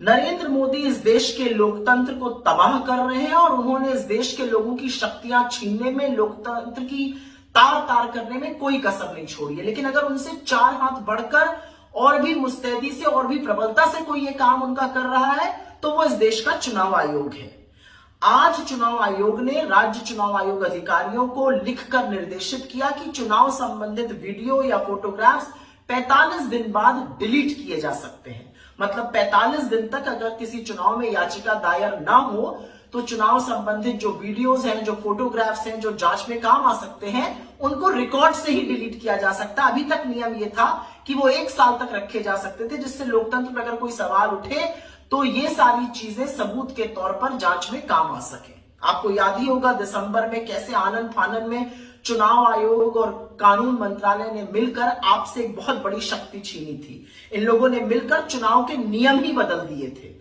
नरेंद्र मोदी इस देश के लोकतंत्र को तबाह कर रहे हैं और उन्होंने इस देश के लोगों की शक्तियां छीनने में, लोकतंत्र की तार तार करने में कोई कसर नहीं छोड़ी है। लेकिन अगर उनसे चार हाथ बढ़कर और भी मुस्तैदी से और भी प्रबलता से कोई ये काम उनका कर रहा है तो वो इस देश का चुनाव आयोग है। आज चुनाव आयोग ने राज्य चुनाव आयोग अधिकारियों को लिखकर निर्देशित किया कि चुनाव संबंधित वीडियो या फोटोग्राफ्स 45 दिन बाद डिलीट किए जा सकते हैं। मतलब 45 दिन तक अगर किसी चुनाव में याचिका दायर ना हो तो चुनाव संबंधित जो वीडियोस हैं, जो फोटोग्राफ्स हैं, जो जांच में काम आ सकते हैं, उनको रिकॉर्ड से ही डिलीट किया जा सकता है। अभी तक नियम ये था कि वो 1 साल तक रखे जा सकते थे, जिससे लोकतंत्र में अगर कोई सवाल उठे तो ये सारी चीजें सबूत के तौर पर जांच में काम आ सके। आपको याद ही होगा दिसंबर में कैसे आनन फानन में चुनाव आयोग और कानून मंत्रालय ने मिलकर आपसे एक बहुत बड़ी शक्ति छीनी थी। इन लोगों ने मिलकर चुनाव के नियम ही बदल दिए थे।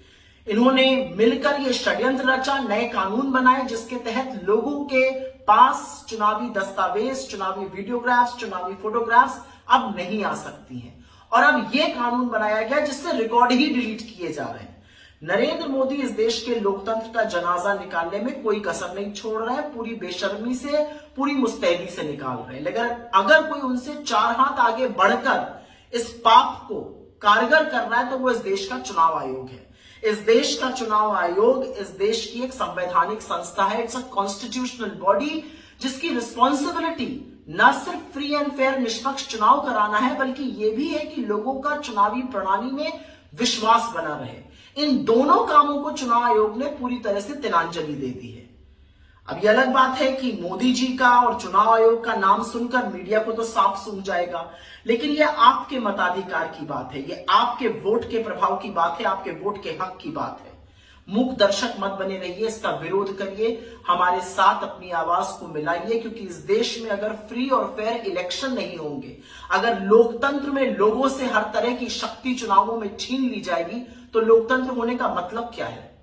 इन्होंने मिलकर ये षड्यंत्र रचा, नए कानून बनाए जिसके तहत लोगों के पास चुनावी दस्तावेज, चुनावी वीडियोग्राफ्स, चुनावी फोटोग्राफ्स अब नहीं आ सकती हैं। और अब ये कानून बनाया गया जिससे रिकॉर्ड ही डिलीट किए जा रहे हैं। नरेंद्र मोदी इस देश के लोकतंत्र का जनाजा निकालने में कोई कसर नहीं छोड़ रहे हैं, पूरी बेशर्मी से, पूरी मुस्तैदी से निकाल रहे हैं। लेकिन अगर कोई उनसे चार हाथ आगे बढ़कर इस पाप को कारगर कर रहा है तो वो इस देश का चुनाव आयोग है। इस देश का चुनाव आयोग इस देश की एक संवैधानिक संस्था है। इट्स अ कॉन्स्टिट्यूशनल बॉडी जिसकी रिस्पॉन्सिबिलिटी न सिर्फ फ्री एंड फेयर निष्पक्ष चुनाव कराना है, बल्कि यह भी है कि लोगों का चुनावी प्रणाली में विश्वास बना रहे। इन दोनों कामों को चुनाव आयोग ने पूरी तरह से तिलांजलि दे दी है। अब यह अलग बात है कि मोदी जी का और चुनाव आयोग का नाम सुनकर मीडिया को तो साफ सूझ जाएगा, लेकिन यह आपके मताधिकार की बात है, यह आपके वोट के प्रभाव की बात है, आपके वोट के हक की बात है। मूक दर्शक मत बने रहिए, इसका विरोध करिए, हमारे साथ अपनी आवाज को मिलाइए, क्योंकि इस देश में अगर फ्री और फेयर इलेक्शन नहीं होंगे, अगर लोकतंत्र में लोगों से हर तरह की शक्ति चुनावों में छीन ली जाएगी तो लोकतंत्र होने का मतलब क्या है।